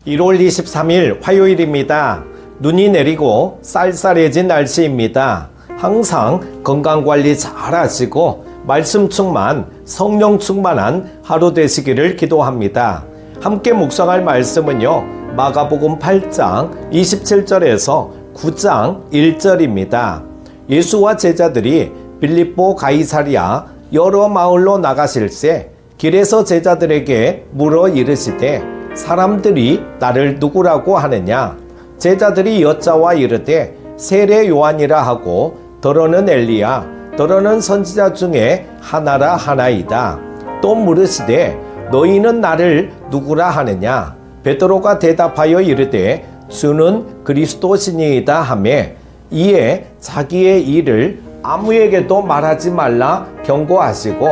1월 23일 화요일입니다. 눈이 내리고 쌀쌀해진 날씨입니다. 항상 건강관리 잘 하시고 말씀 충만, 성령 충만한 하루 되시기를 기도합니다. 함께 묵상할 말씀은요, 마가복음 8장 27절에서 9장 1절입니다. 예수와 제자들이 빌립보 가이사랴 여러 마을로 나가실새 길에서 제자들에게 물어 이르시되 사람들이 나를 누구라고 하느냐? 제자들이 여짜와 이르되 세례 요한이라 하고 더러는 엘리야, 더러는 선지자 중에 하나라 하나이다. 또 물으시되 너희는 나를 누구라 하느냐? 베드로가 대답하여 이르되 주는 그리스도시니이다 하매 이에 자기의 일을 아무에게도 말하지 말라 경고하시고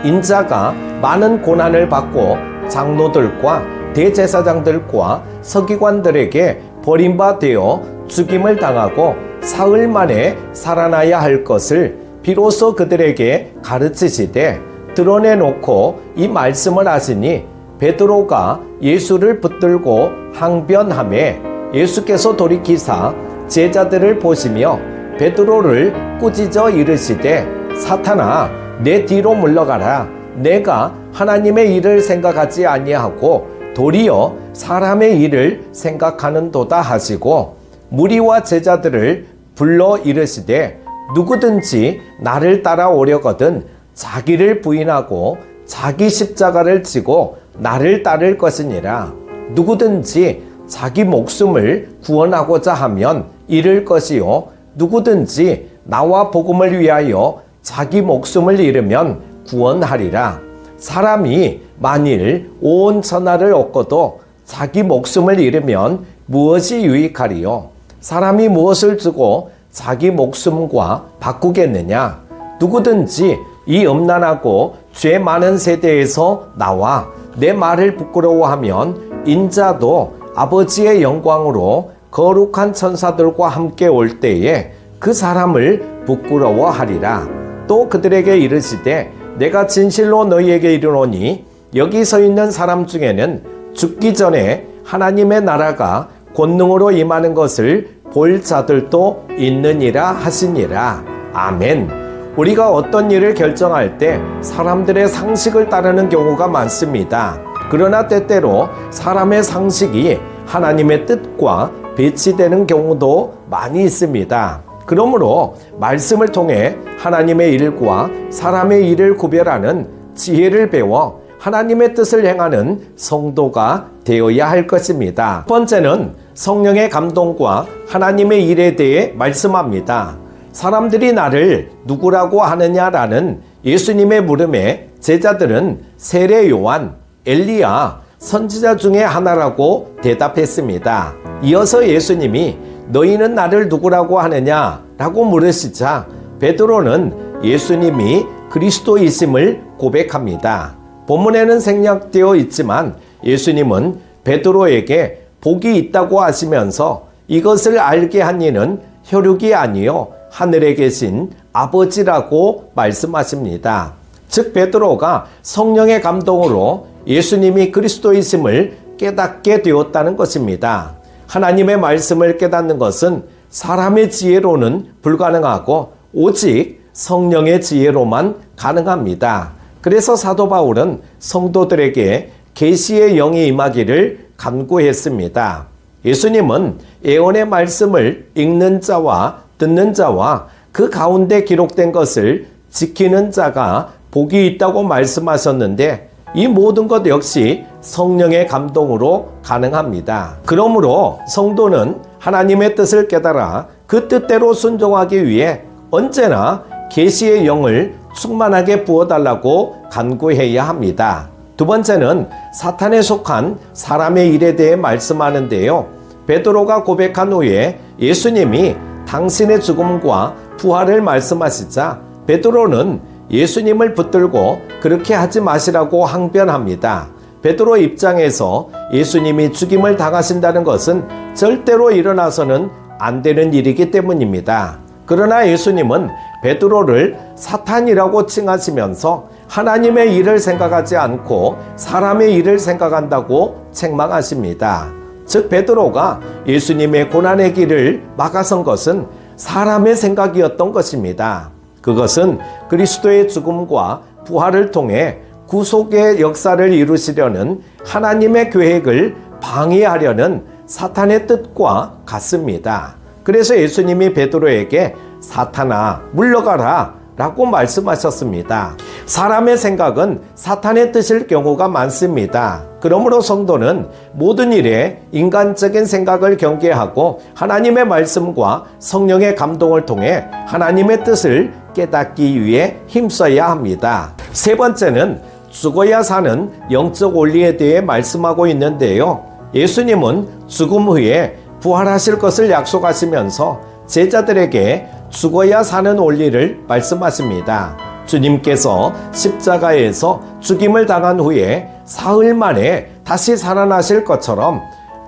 인자가 많은 고난을 받고 장로들과 대제사장들과 서기관들에게 버림바 되어 죽임을 당하고 사흘 만에 살아나야 할 것을 비로소 그들에게 가르치시되 드러내놓고 이 말씀을 하시니 베드로가 예수를 붙들고 항변하매 예수께서 돌이키사 제자들을 보시며 베드로를 꾸짖어 이르시되 사탄아 내 뒤로 물러가라. 내가 하나님의 일을 생각하지 아니하고 도리어 사람의 일을 생각하는도다 하시고 무리와 제자들을 불러 이르시되 누구든지 나를 따라오려거든 자기를 부인하고 자기 십자가를 지고 나를 따를 것이니라. 누구든지 자기 목숨을 구원하고자 하면 잃을 것이요 누구든지 나와 복음을 위하여 자기 목숨을 잃으면 구원하리라. 사람이 만일 온 천하를 얻고도 자기 목숨을 잃으면 무엇이 유익하리요? 사람이 무엇을 주고 자기 목숨과 바꾸겠느냐? 누구든지 이 음란하고 죄 많은 세대에서 나와 내 말을 부끄러워하면 인자도 아버지의 영광으로 거룩한 천사들과 함께 올 때에 그 사람을 부끄러워하리라. 또 그들에게 이르시되 내가 진실로 너희에게 이르노니 여기 서 있는 사람 중에는 죽기 전에 하나님의 나라가 권능으로 임하는 것을 볼 자들도 있느니라 하시니라. 아멘. 우리가 어떤 일을 결정할 때 사람들의 상식을 따르는 경우가 많습니다. 그러나 때때로 사람의 상식이 하나님의 뜻과 배치되는 경우도 많이 있습니다. 그러므로 말씀을 통해 하나님의 일과 사람의 일을 구별하는 지혜를 배워 하나님의 뜻을 행하는 성도가 되어야 할 것입니다. 첫 번째는 성령의 감동과 하나님의 일에 대해 말씀합니다. 사람들이 나를 누구라고 하느냐라는 예수님의 물음에 제자들은 세례 요한, 엘리야, 선지자 중에 하나라고 대답했습니다. 이어서 예수님이 너희는 나를 누구라고 하느냐? 라고 물으시자 베드로는 예수님이 그리스도이심을 고백합니다. 본문에는 생략되어 있지만 예수님은 베드로에게 복이 있다고 하시면서 이것을 알게 한 이는 혈육이 아니요 하늘에 계신 아버지라고 말씀하십니다. 즉 베드로가 성령의 감동으로 예수님이 그리스도이심을 깨닫게 되었다는 것입니다. 하나님의 말씀을 깨닫는 것은 사람의 지혜로는 불가능하고 오직 성령의 지혜로만 가능합니다. 그래서 사도 바울은 성도들에게 계시의 영이 임하기를 간구했습니다. 예수님은 예언의 말씀을 읽는 자와 듣는 자와 그 가운데 기록된 것을 지키는 자가 복이 있다고 말씀하셨는데 이 모든 것 역시 성령의 감동으로 가능합니다. 그러므로 성도는 하나님의 뜻을 깨달아 그 뜻대로 순종하기 위해 언제나 계시의 영을 충만하게 부어달라고 간구해야 합니다. 두 번째는 사탄에 속한 사람의 일에 대해 말씀하는데요. 베드로가 고백한 후에 예수님이 당신의 죽음과 부활을 말씀하시자 베드로는 예수님을 붙들고 그렇게 하지 마시라고 항변합니다. 베드로 입장에서 예수님이 죽임을 당하신다는 것은 절대로 일어나서는 안 되는 일이기 때문입니다. 그러나 예수님은 베드로를 사탄이라고 칭하시면서 하나님의 일을 생각하지 않고 사람의 일을 생각한다고 책망하십니다. 즉 베드로가 예수님의 고난의 길을 막아선 것은 사람의 생각이었던 것입니다. 그것은 그리스도의 죽음과 부활을 통해 구속의 역사를 이루시려는 하나님의 계획을 방해하려는 사탄의 뜻과 같습니다. 그래서 예수님이 베드로에게 사탄아 물러가라 라고 말씀하셨습니다. 사람의 생각은 사탄의 뜻일 경우가 많습니다. 그러므로 성도는 모든 일에 인간적인 생각을 경계하고 하나님의 말씀과 성령의 감동을 통해 하나님의 뜻을 깨닫기 위해 힘써야 합니다. 세 번째는 죽어야 사는 영적 원리에 대해 말씀하고 있는데요. 예수님은 죽음 후에 부활하실 것을 약속하시면서 제자들에게 죽어야 사는 원리를 말씀하십니다. 주님께서 십자가에서 죽임을 당한 후에 사흘 만에 다시 살아나실 것처럼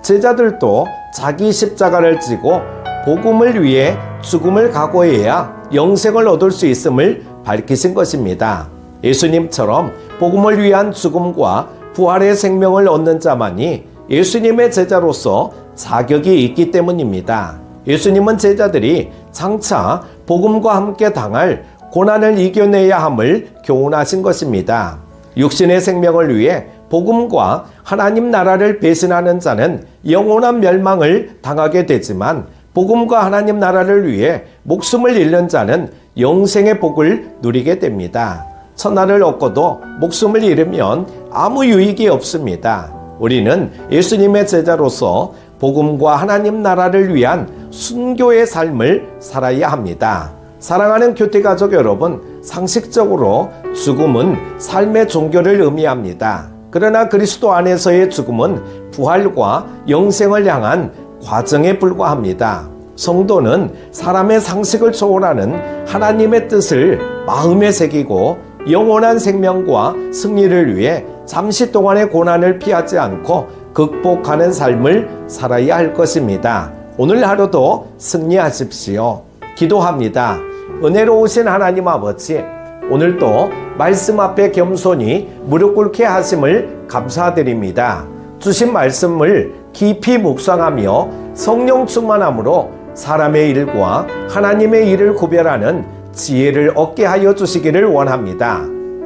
제자들도 자기 십자가를 지고 복음을 위해 죽음을 각오해야 영생을 얻을 수 있음을 밝히신 것입니다. 예수님처럼 복음을 위한 죽음과 부활의 생명을 얻는 자만이 예수님의 제자로서 자격이 있기 때문입니다. 예수님은 제자들이 장차 복음과 함께 당할 고난을 이겨내야 함을 교훈하신 것입니다. 육신의 생명을 위해 복음과 하나님 나라를 배신하는 자는 영원한 멸망을 당하게 되지만 복음과 하나님 나라를 위해 목숨을 잃는 자는 영생의 복을 누리게 됩니다. 천하를 얻고도 목숨을 잃으면 아무 유익이 없습니다. 우리는 예수님의 제자로서 복음과 하나님 나라를 위한 순교의 삶을 살아야 합니다. 사랑하는 교태가족 여러분, 상식적으로 죽음은 삶의 종교를 의미합니다. 그러나 그리스도 안에서의 죽음은 부활과 영생을 향한 과정에 불과합니다. 성도는 사람의 상식을 초월하는 하나님의 뜻을 마음에 새기고 영원한 생명과 승리를 위해 잠시 동안의 고난을 피하지 않고 극복하는 삶을 살아야 할 것입니다. 오늘 하루도 승리하십시오. 기도합니다. 은혜로우신 하나님 아버지, 오늘도 말씀 앞에 겸손히 무릎 꿇게 하심을 감사드립니다. 주신 말씀을 깊이 묵상하며 성령 충만함으로 사람의 일과 하나님의 일을 구별하는 지혜를 얻게 하여 주시기를 원합니다.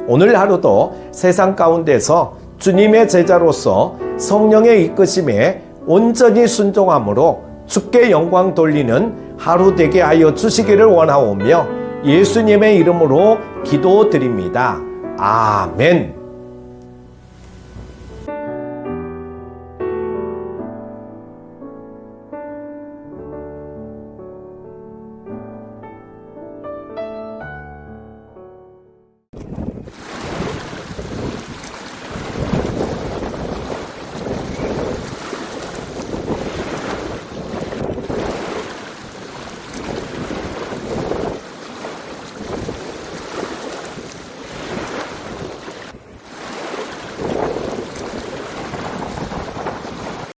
오늘 하루도 세상 가운데서 주님의 제자로서 성령의 이끄심에 온전히 순종함으로 주께 영광 돌리는 하루 되게 하여 주시기를 원하오며 예수님의 이름으로 기도드립니다. 아멘.